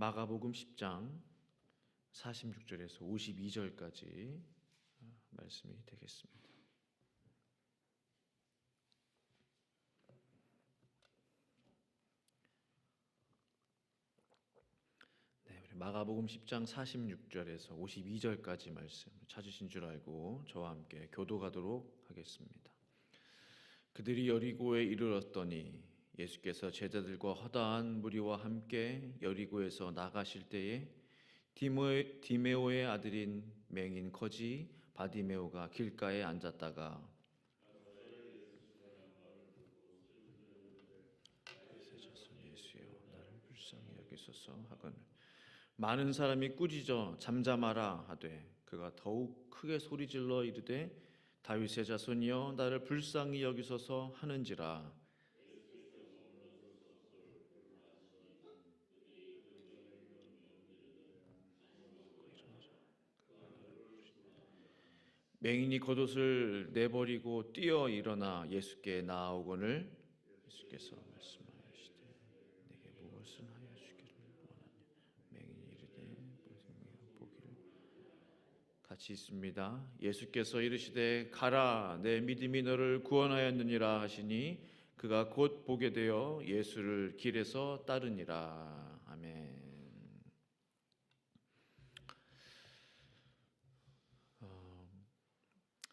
마가복음 10장 46절에서 52절까지 말씀이 되겠습니다. 네, 우리 마가복음 10장 46절에서 52절까지 말씀 찾으신 줄 알고 저와 함께 교도하도록 하겠습니다. 그들이 여리고에 이르렀더니 예수께서 제자들과 허다한 무리와 함께 여리고에서 나가실 때에 디메오의 아들인 맹인 거지 바디메오가 길가에 앉았다가 예수여 나를 불쌍히 여기소서 하거늘 많은 사람이 꾸짖어 잠잠하라 하되 그가 더욱 크게 소리질러 이르되 다윗의 자손이여 나를 불쌍히 여기소서 하는지라. 맹인이 겉옷을 내버리고 뛰어 일어나 예수께 나아오거늘 예수께서 말씀하시되 내게 무엇을 하여 주기를 원하냐. 맹인이 이르되 보기를 같이 있습니다. 예수께서 이르시되 가라 내 믿음이 너를 구원하였느니라 하시니 그가 곧 보게 되어 예수를 길에서 따르니라. 아멘.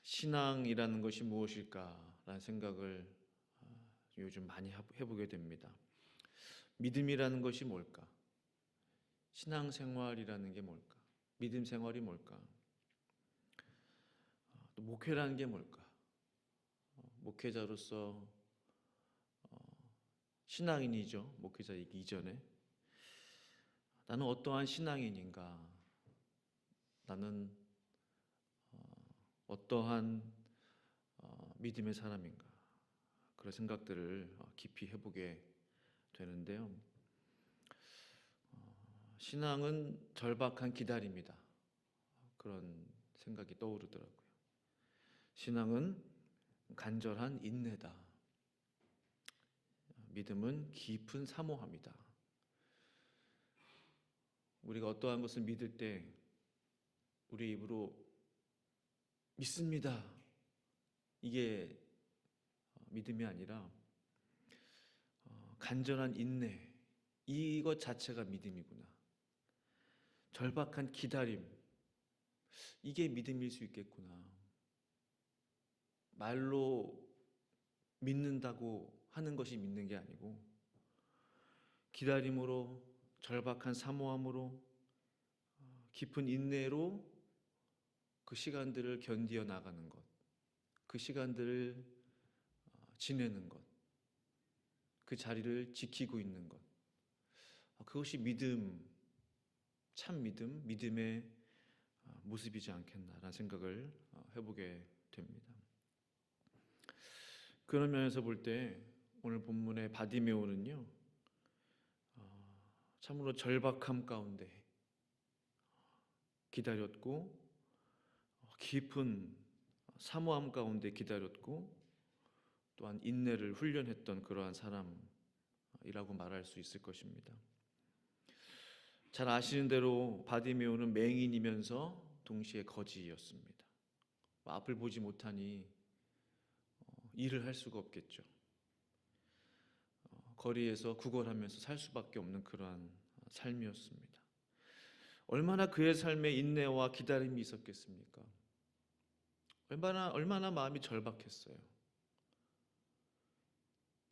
신앙이라는 것이 무엇일까라는 생각을 요즘 많이 해보게 됩니다. 믿음이라는 것이 뭘까? 신앙생활이라는 게 뭘까? 믿음 생활이 뭘까? 또 목회라는 게 뭘까? 목회자로서 신앙인이죠. 목회자이기 이전에 나는 어떠한 신앙인인가? 나는 어떠한 믿음의 사람인가? 그런 생각들을 깊이 해보게 되는데요. 신앙은 절박한 기다림이다. 그런 생각이 떠오르더라고요. 신앙은 간절한 인내다. 믿음은 깊은 사모함이다. 우리가 어떠한 것을 믿을 때 우리 입으로 믿습니다. 이게 믿음이 아니라 간절한 인내, 이것 자체가 믿음이구나. 절박한 기다림, 이게 믿음일 수 있겠구나. 말로 믿는다고 하는 것이 믿는 게 아니고 기다림으로, 절박한 사모함으로, 깊은 인내로 그 시간들을 견디어 나가는 것, 그 시간들을 지내는 것, 그 자리를 지키고 있는 것, 그것이 믿음, 참 믿음, 믿음의 모습이지 않겠나라는 생각을 해보게 됩니다. 그런 면에서 볼 때 오늘 본문의 바디메오는요, 참으로 절박함 가운데 기다렸고 깊은 사모함 가운데 기다렸고 또한 인내를 훈련했던 그러한 사람이라고 말할 수 있을 것입니다. 잘 아시는 대로 바디메오는 맹인이면서 동시에 거지였습니다. 앞을 보지 못하니 일을 할 수가 없겠죠. 거리에서 구걸하면서 살 수밖에 없는 그러한 삶이었습니다. 얼마나 그의 삶에 인내와 기다림이 있었겠습니까? 얼마나 마음이 절박했어요.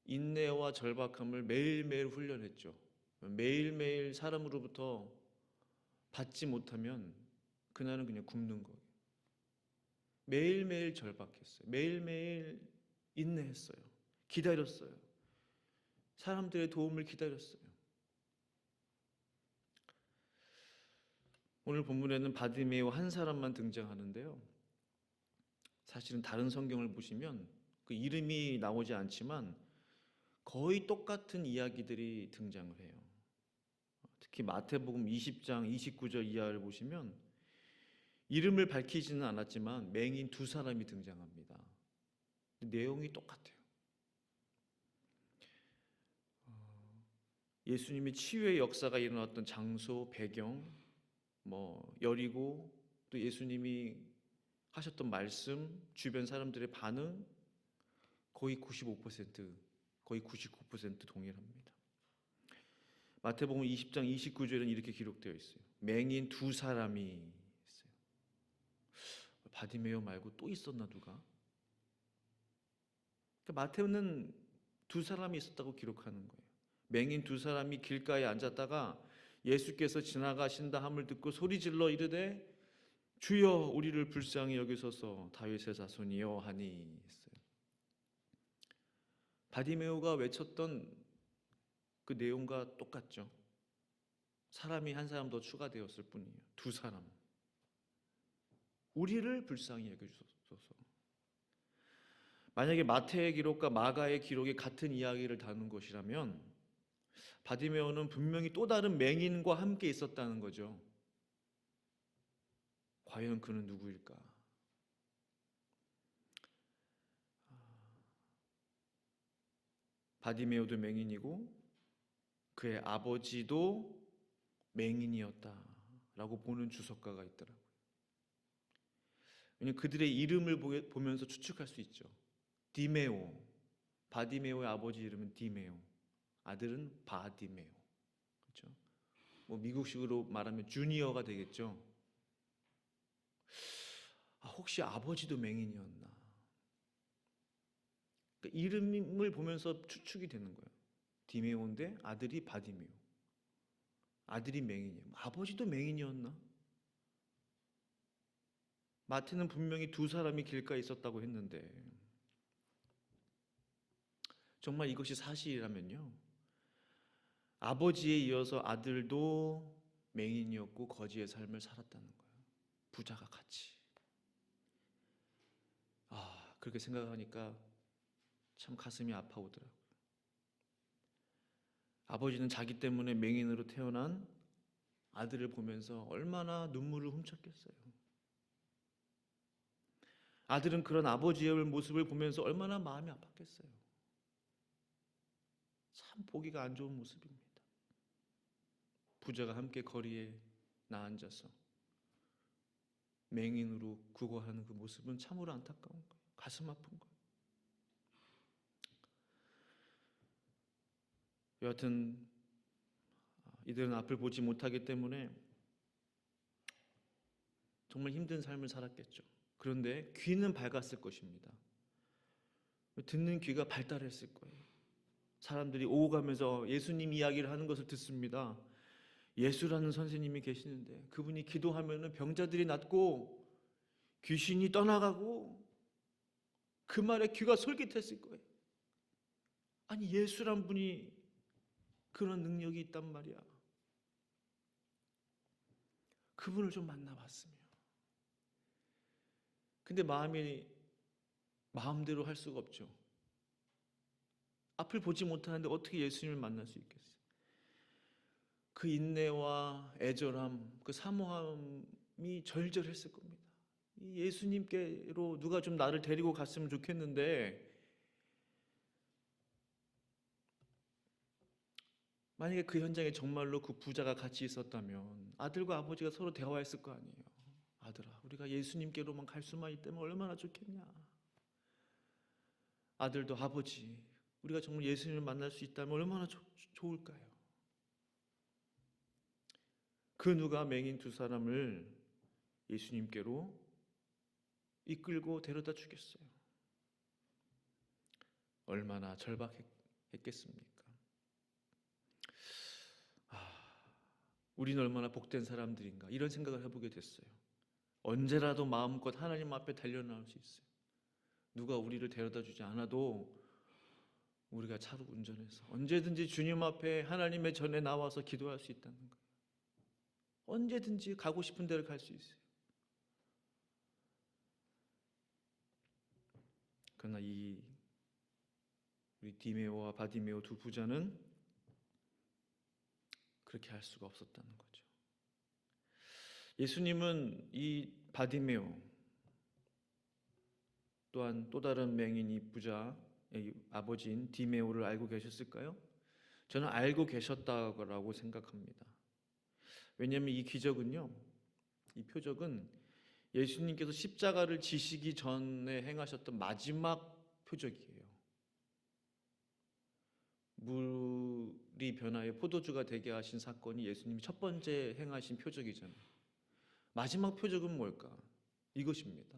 인내와 절박함을 매일매일 훈련했죠. 매일매일 사람으로부터 받지 못하면 그날은 그냥 굶는 거예요. 매일매일 절박했어요. 매일매일 인내했어요. 기다렸어요. 사람들의 도움을 기다렸어요. 오늘 본문에는 바디메오 한 사람만 등장하는데요. 사실은 다른 성경을 보시면 그 이름이 나오지 않지만 거의 똑같은 이야기들이 등장을 해요. 특히 마태복음 20장 29절 이하를 보시면 이름을 밝히지는 않았지만 맹인 두 사람이 등장합니다. 내용이 똑같아요. 예수님이 치유의 역사가 일어났던 장소, 배경, 여리고, 또 예수님이 하셨던 말씀, 주변 사람들의 반응 거의 95%, 거의 99% 동일합니다. 마태복음 20장 29절에는 이렇게 기록되어 있어요. 맹인 두 사람이 있어요. 바디메오 말고 또 있었나 누가? 그러니까 마태는 두 사람이 있었다고 기록하는 거예요. 맹인 두 사람이 길가에 앉았다가 예수께서 지나가신다 함을 듣고 소리질러 이르되 주여 우리를 불쌍히 여기소서 다윗의 자손이여 하니 했어요. 바디메오가 외쳤던 그 내용과 똑같죠. 사람이 한 사람 더 추가되었을 뿐이에요. 두 사람. 우리를 불쌍히 여겨주소서. 만약에 마태의 기록과 마가의 기록이 같은 이야기를 다룬 것이라면 바디메오는 분명히 또 다른 맹인과 함께 있었다는 거죠. 과연 그는 누구일까? 바디메오도 맹인이고 그의 아버지도 맹인이었다라고 보는 주석가가 있더라고요. 왜냐하면 그들의 이름을 보면서 추측할 수 있죠. 디메오, 바디메오의 아버지 이름은 디메오, 아들은 바디메오. 그렇죠? 미국식으로 말하면 주니어가 되겠죠. 혹시 아버지도 맹인이었나? 그러니까 이름을 보면서 추측이 되는 거예요. 디메오인데 아들이 바디메오. 아들이 맹인이에요. 아버지도 맹인이었나? 마태는 분명히 두 사람이 길가에 있었다고 했는데 정말 이것이 사실이라면요. 아버지에 이어서 아들도 맹인이었고 거지의 삶을 살았다는 거예요. 부자가 같이. 그렇게 생각하니까 참 가슴이 아파오더라고요. 아버지는 자기 때문에 맹인으로 태어난 아들을 보면서 얼마나 눈물을 훔쳤겠어요. 아들은 그런 아버지의 모습을 보면서 얼마나 마음이 아팠겠어요. 참 보기가 안 좋은 모습입니다. 부자가 함께 거리에 나앉아서 맹인으로 구걸하는 그 모습은 참으로 안타까운 거예요. 가슴 아픈 거예요. 여하튼 이들은 앞을 보지 못하기 때문에 정말 힘든 삶을 살았겠죠. 그런데 귀는 밝았을 것입니다. 듣는 귀가 발달했을 거예요. 사람들이 오고 가면서 예수님 이야기를 하는 것을 듣습니다. 예수라는 선생님이 계시는데 그분이 기도하면 병자들이 낫고 귀신이 떠나가고 그 말에 귀가 솔깃했을 거예요. 아니 예수란 분이 그런 능력이 있단 말이야. 그분을 좀 만나봤으면. 근데 마음대로 할 수가 없죠. 앞을 보지 못하는데 어떻게 예수님을 만날 수 있겠어요? 그 인내와 애절함, 그 사모함이 절절했을 겁니다. 예수님께로 누가 좀 나를 데리고 갔으면 좋겠는데 만약에 그 현장에 정말로 그 부자가 같이 있었다면 아들과 아버지가 서로 대화했을 거 아니에요. 아들아, 우리가 예수님께로만 갈 수만 있다면 얼마나 좋겠냐. 아들도 아버지, 우리가 정말 예수님을 만날 수 있다면 얼마나 좋을까요? 그 누가 맹인 두 사람을 예수님께로 이끌고 데려다 주겠어요? 얼마나 절박했겠습니까? 우리는 얼마나 복된 사람들인가 이런 생각을 해보게 됐어요. 언제라도 마음껏 하나님 앞에 달려나올 수 있어요. 누가 우리를 데려다 주지 않아도 우리가 차로 운전해서 언제든지 주님 앞에 하나님의 전에 나와서 기도할 수 있다는 거예요. 언제든지 가고 싶은 데를 갈 수 있어요. 그러나 우리 디메오와 바디메오 두 부자는 그렇게 할 수가 없었다는 거죠. 예수님은 이 바디메오 또한 또 다른 맹인 이 부자의 아버지인 디메오를 알고 계셨을까요? 저는 알고 계셨다고 생각합니다. 왜냐하면 이 기적은요, 이 표적은 예수님께서 십자가를 지시기 전에 행하셨던 마지막 표적이에요. 물이 변하여 포도주가 되게 하신 사건이 예수님이 첫 번째 행하신 표적이잖아요. 마지막 표적은 뭘까? 이것입니다.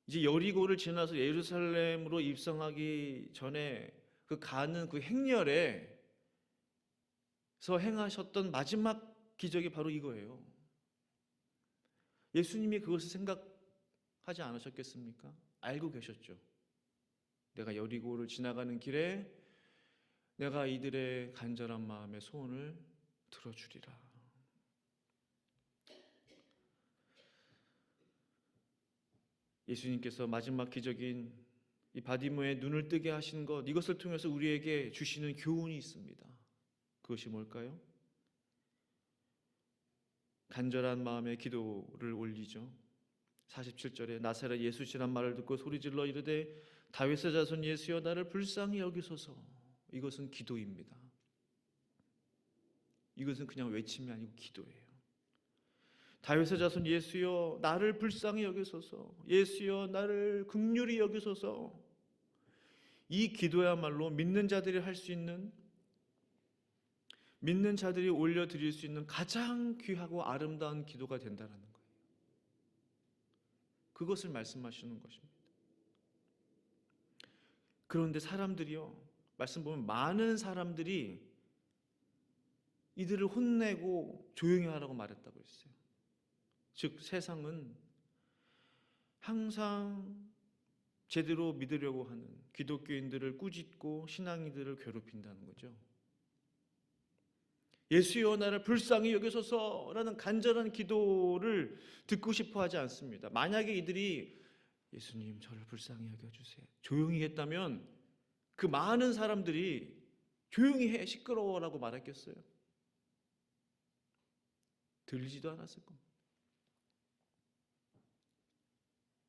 이제 여리고를 지나서 예루살렘으로 입성하기 전에 그 가는 그 행렬에서 행하셨던 마지막 기적이 바로 이거예요. 예수님이 그것을 생각하지 않으셨겠습니까? 알고 계셨죠. 내가 여리고를 지나가는 길에 내가 이들의 간절한 마음의 소원을 들어주리라. 예수님께서 마지막 기적인 이 바디모의 눈을 뜨게 하신 것, 이것을 통해서 우리에게 주시는 교훈이 있습니다. 그것이 뭘까요? 간절한 마음의 기도를 올리죠. 47절에 나사렛 예수시란 말을 듣고 소리질러 이르되 다윗의 자손 예수여 나를 불쌍히 여기소서. 이것은 기도입니다. 이것은 그냥 외침이 아니고 기도예요. 다윗의 자손 예수여 나를 불쌍히 여기소서. 예수여 나를 긍휼히 여기소서. 이 기도야말로 믿는 자들이 할 수 있는, 믿는 자들이 올려드릴 수 있는 가장 귀하고 아름다운 기도가 된다는 거예요. 그것을 말씀하시는 것입니다. 그런데 사람들이요, 말씀 보면 많은 사람들이 이들을 혼내고 조용히 하라고 말했다고 했어요. 즉 세상은 항상 제대로 믿으려고 하는 기독교인들을 꾸짖고 신앙인들을 괴롭힌다는 거죠. 예수여 나를 불쌍히 여기소서라는 간절한 기도를 듣고 싶어 하지 않습니다. 만약에 이들이 예수님 저를 불쌍히 여겨주세요 조용히 했다면 그 많은 사람들이 조용히 해 시끄러워라고 말했겠어요? 들리지도 않았을 겁니다.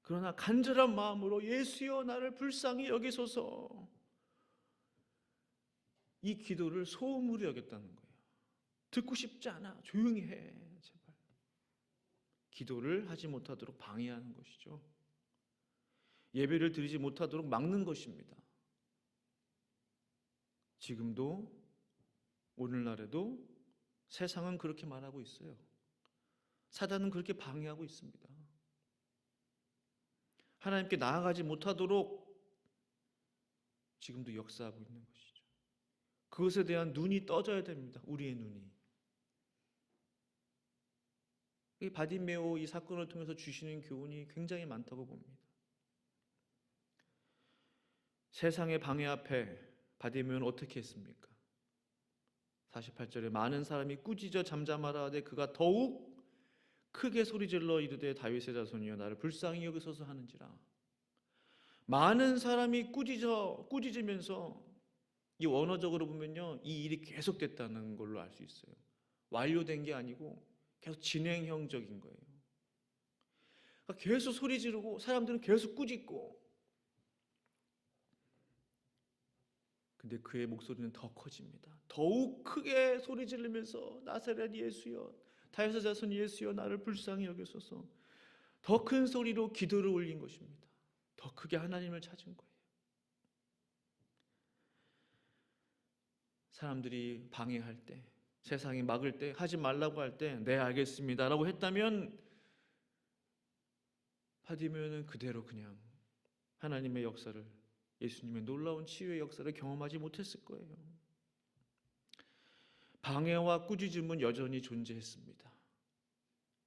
그러나 간절한 마음으로 예수여 나를 불쌍히 여기소서, 이 기도를 소음으로 여겼다는 거예요. 듣고 싶지 않아 조용히 해 제발. 기도를 하지 못하도록 방해하는 것이죠. 예배를 드리지 못하도록 막는 것입니다. 지금도 오늘날에도 세상은 그렇게 말하고 있어요. 사단은 그렇게 방해하고 있습니다. 하나님께 나아가지 못하도록 지금도 역사하고 있는 것이죠. 그것에 대한 눈이 떠져야 됩니다. 우리의 눈이. 이 바디메오 이 사건을 통해서 주시는 교훈이 굉장히 많다고 봅니다. 세상의 방해 앞에 바디메오는 어떻게 했습니까? 48절에 많은 사람이 꾸짖어 잠잠하라 하되 그가 더욱 크게 소리질러 이르되 다윗의 자손이여 나를 불쌍히 여기소서 하는지라. 많은 사람이 꾸짖으면서 이 원어적으로 보면요 이 일이 계속됐다는 걸로 알 수 있어요. 완료된 게 아니고 계속 진행형적인 거예요. 그러니까 계속 소리 지르고 사람들은 계속 꾸짖고, 근데 그의 목소리는 더 커집니다. 더욱 크게 소리 지르면서 나사렛 예수여 다윗의 자손 예수여 나를 불쌍히 여기소서. 더 큰 소리로 기도를 올린 것입니다. 더 크게 하나님을 찾은 거예요. 사람들이 방해할 때, 세상이 막을 때, 하지 말라고 할 때 네 알겠습니다 라고 했다면 바디메오는 그대로 그냥 하나님의 역사를, 예수님의 놀라운 치유의 역사를 경험하지 못했을 거예요. 방해와 꾸짖음은 여전히 존재했습니다.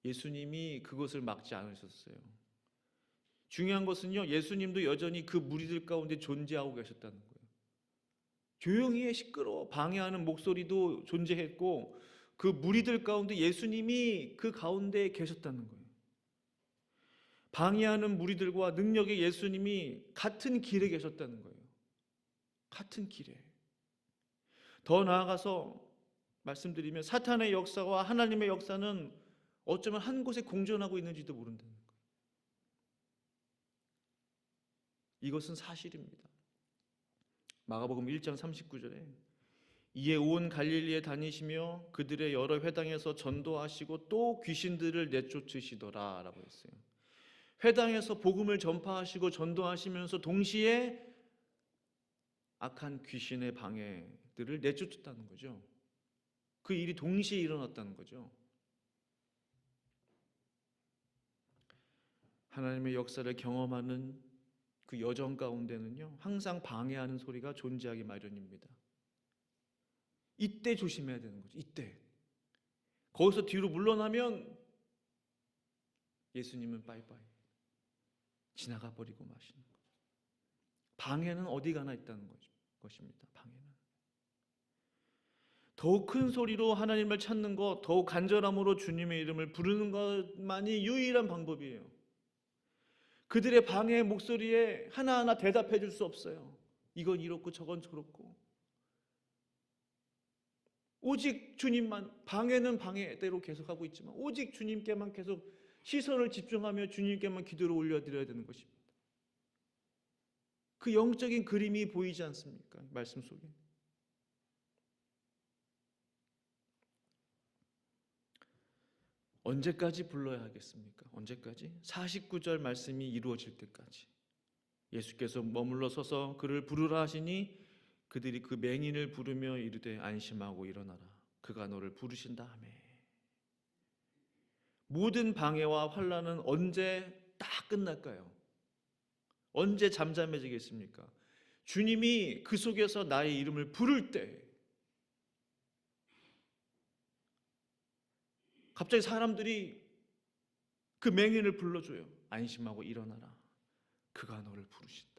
예수님이 그것을 막지 않으셨어요. 중요한 것은요, 예수님도 여전히 그 무리들 가운데 존재하고 계셨다는 거예요. 조용히 해 시끄러워 방해하는 목소리도 존재했고 그 무리들 가운데 예수님이 그 가운데 계셨다는 거예요. 방해하는 무리들과 능력의 예수님이 같은 길에 계셨다는 거예요. 같은 길에. 더 나아가서 말씀드리면 사탄의 역사와 하나님의 역사는 어쩌면 한 곳에 공존하고 있는지도 모른다는 거예요. 이것은 사실입니다. 마가복음 1장 39절에 이에 온 갈릴리에 다니시며 그들의 여러 회당에서 전도하시고 또 귀신들을 내쫓으시더라 라고 했어요. 회당에서 복음을 전파하시고 전도하시면서 동시에 악한 귀신의 방해들을 내쫓았다는 거죠. 그 일이 동시에 일어났다는 거죠. 하나님의 역사를 경험하는 그 여정 가운데는요, 항상 방해하는 소리가 존재하기 마련입니다. 이때 조심해야 되는 거죠. 이때. 거기서 뒤로 물러나면 예수님은 빠이빠이 지나가 버리고 마시는 거예요. 방해는 어디 가나 있다는 것입니다. 방해는. 더욱 큰 소리로 하나님을 찾는 것, 더욱 간절함으로 주님의 이름을 부르는 것만이 유일한 방법이에요. 그들의 방해의 목소리에 하나하나 대답해 줄 수 없어요. 이건 이렇고 저건 저렇고. 오직 주님만, 방해는 방해대로 계속하고 있지만 오직 주님께만 계속 시선을 집중하며 주님께만 기도를 올려드려야 되는 것입니다. 그 영적인 그림이 보이지 않습니까? 말씀 속에. 언제까지 불러야 하겠습니까? 언제까지? 49절 말씀이 이루어질 때까지. 예수께서 머물러 서서 그를 부르라 하시니 그들이 그 맹인을 부르며 이르되 안심하고 일어나라. 그가 너를 부르신다 하매. 모든 방해와 환난은 언제 딱 끝날까요? 언제 잠잠해지겠습니까? 주님이 그 속에서 나의 이름을 부를 때, 갑자기 사람들이 그 맹인을 불러줘요. 안심하고 일어나라. 그가 너를 부르신다.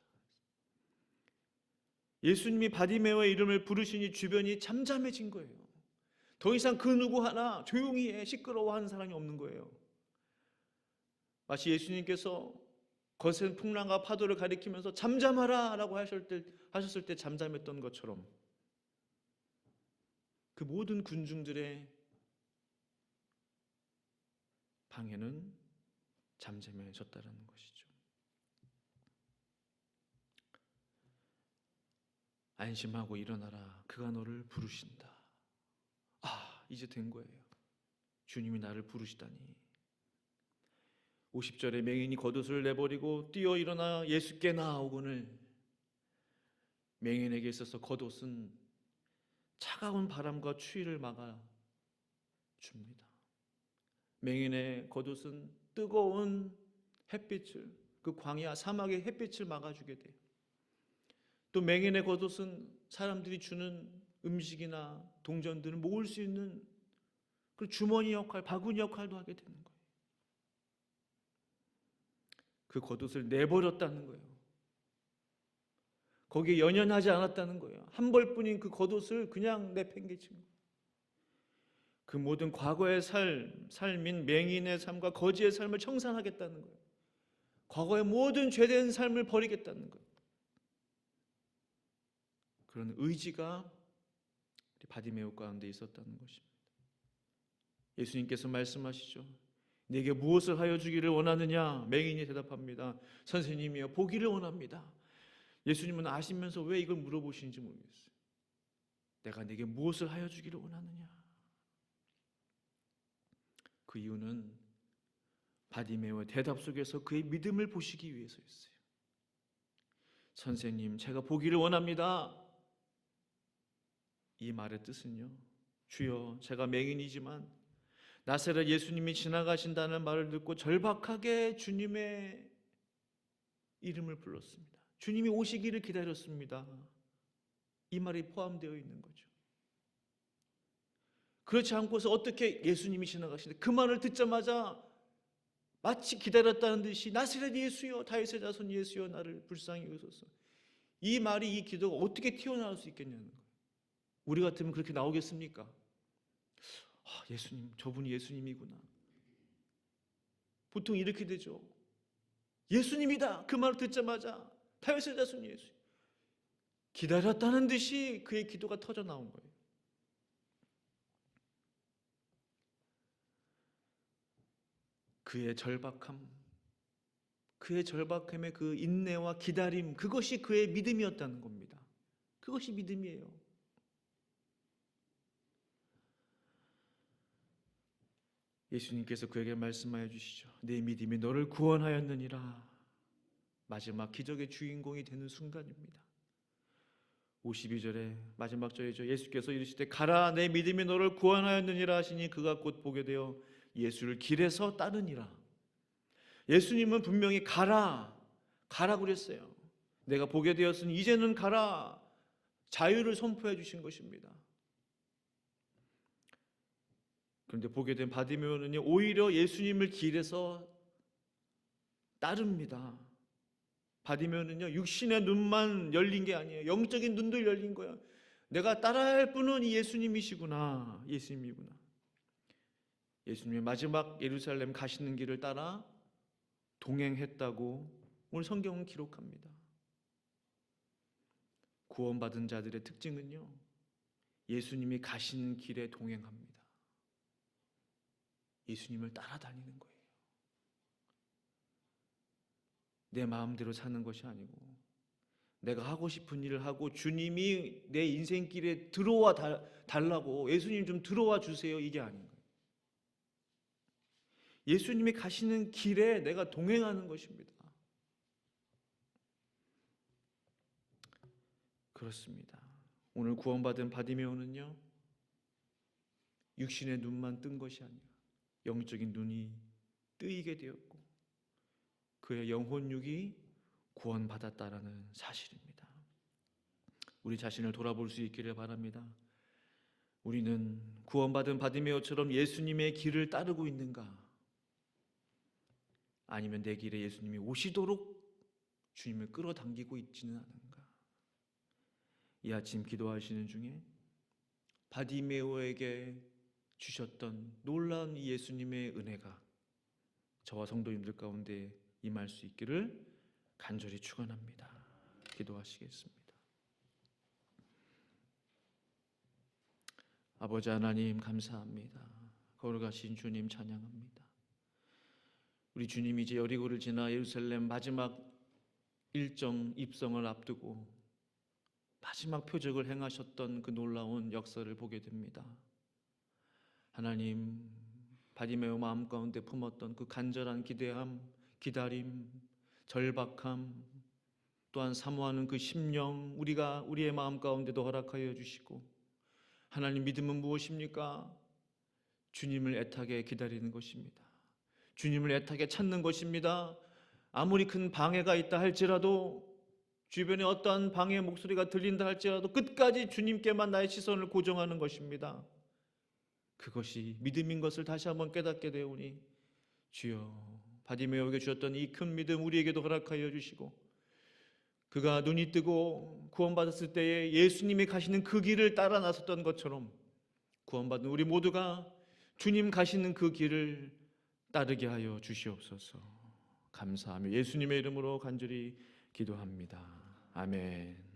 예수님이 바디메오의 이름을 부르시니 주변이 잠잠해진 거예요. 더 이상 그 누구 하나 조용히 해, 시끄러워하는 사람이 없는 거예요. 마치 예수님께서 거센 풍랑과 파도를 가리키면서 잠잠하라 라고 하셨을 때 잠잠했던 것처럼 그 모든 군중들의 방해는 잠잠해졌다는 것이죠. 안심하고 일어나라. 그가 너를 부르신다. 아, 이제 된 거예요. 주님이 나를 부르시다니. 50절에 맹인이 겉옷을 내버리고 뛰어 일어나 예수께 나아오거늘. 맹인에게 있어서 겉옷은 차가운 바람과 추위를 막아 줍니다. 맹인의 겉옷은 뜨거운 햇빛을, 그 광야 사막의 햇빛을 막아주게 돼요. 또 맹인의 겉옷은 사람들이 주는 음식이나 동전들을 모을 수 있는 그 주머니 역할, 바구니 역할도 하게 되는 거예요. 그 겉옷을 내버렸다는 거예요. 거기에 연연하지 않았다는 거예요. 한 벌뿐인 그 겉옷을 그냥 내팽개친 거예요. 그 모든 과거의 삶인 맹인의 삶과 거지의 삶을 청산하겠다는 거예요. 과거의 모든 죄된 삶을 버리겠다는 거예요. 그런 의지가 바디메오 가운데 있었다는 것입니다. 예수님께서 말씀하시죠. 내게 무엇을 하여 주기를 원하느냐? 맹인이 대답합니다. 선생님이여, 보기를 원합니다. 예수님은 아시면서 왜 이걸 물어보시는지 모르겠어요. 내가 내게 무엇을 하여 주기를 원하느냐? 그 이유는 바디메오의 대답 속에서 그의 믿음을 보시기 위해서였어요. 선생님, 제가 보기를 원합니다. 이 말의 뜻은요, 주여, 제가 맹인이지만 나사렛 예수님이 지나가신다는 말을 듣고 절박하게 주님의 이름을 불렀습니다. 주님이 오시기를 기다렸습니다. 이 말이 포함되어 있는 거죠. 그렇지 않고서 어떻게 예수님이 지나가시는데 그 말을 듣자마자 마치 기다렸다는 듯이 나사렛 예수여, 다윗의 자손 예수여, 나를 불쌍히 여기소서. 이 말이, 이 기도가 어떻게 튀어나올 수 있겠냐는 거예요. 우리 같으면 그렇게 나오겠습니까? 아, 예수님, 저분이 예수님이구나. 보통 이렇게 되죠. 예수님이다. 그 말을 듣자마자 다윗의 자손 예수. 기다렸다는 듯이 그의 기도가 터져 나온 거예요. 그의 절박함의 그 인내와 기다림, 그것이 그의 믿음이었다는 겁니다. 그것이 믿음이에요. 예수님께서 그에게 말씀하여 주시죠. 내 믿음이 너를 구원하였느니라. 마지막 기적의 주인공이 되는 순간입니다. 52절에 마지막 절이죠. 예수께서 이르시되 가라, 내 믿음이 너를 구원하였느니라 하시니 그가 곧 보게 되어 예수를 길에서 따르니라. 예수님은 분명히 가라 그랬어요. 내가 보게 되었으니 이제는 가라, 자유를 선포해 주신 것입니다. 그런데 보게 된 바디메오는요, 오히려 예수님을 길에서 따릅니다. 바디메오는요, 육신의 눈만 열린 게 아니에요. 영적인 눈도 열린 거예요. 내가 따라할 분은 이 예수님이시구나. 예수님이구나. 예수님의 마지막 예루살렘 가시는 길을 따라 동행했다고 오늘 성경은 기록합니다. 구원받은 자들의 특징은요, 예수님이 가시는 길에 동행합니다. 예수님을 따라다니는 거예요. 내 마음대로 사는 것이 아니고 내가 하고 싶은 일을 하고 주님이 내 인생길에 들어와 달라고, 예수님 좀 들어와 주세요, 이게 아닌 거예요. 예수님이 가시는 길에 내가 동행하는 것입니다. 그렇습니다. 오늘 구원받은 바디메오는요, 육신의 눈만 뜬 것이 아니라 영적인 눈이 뜨이게 되었고 그의 영혼육이 구원받았다라는 사실입니다. 우리 자신을 돌아볼 수 있기를 바랍니다. 우리는 구원받은 바디메오처럼 예수님의 길을 따르고 있는가? 아니면 내 길에 예수님이 오시도록 주님을 끌어당기고 있지는 않은가? 이 아침 기도하시는 중에 바디메오에게 주셨던 놀라운 예수님의 은혜가 저와 성도님들 가운데 임할 수 있기를 간절히 축원합니다. 기도하시겠습니다. 아버지 하나님 감사합니다. 거룩하신 주님 찬양합니다. 우리 주님이 이제 여리고를 지나 예루살렘 마지막 일정 입성을 앞두고 마지막 표적을 행하셨던 그 놀라운 역사를 보게 됩니다. 하나님, 바디메오 마음 가운데 품었던 그 간절한 기대함, 기다림, 절박함, 또한 사모하는 그 심령, 우리의 마음 가운데도 허락하여 주시고, 하나님, 믿음은 무엇입니까? 주님을 애타게 기다리는 것입니다. 주님을 애타게 찾는 것입니다. 아무리 큰 방해가 있다 할지라도, 주변에 어떠한 방해의 목소리가 들린다 할지라도 끝까지 주님께만 나의 시선을 고정하는 것입니다. 그것이 믿음인 것을 다시 한번 깨닫게 되오니 주여, 바디메오에게 주셨던 이 큰 믿음 우리에게도 허락하여 주시고, 그가 눈이 뜨고 구원받았을 때에 예수님이 가시는 그 길을 따라 나섰던 것처럼 구원받은 우리 모두가 주님 가시는 그 길을 따르게 하여 주시옵소서. 감사하며 예수님의 이름으로 간절히 기도합니다. 아멘.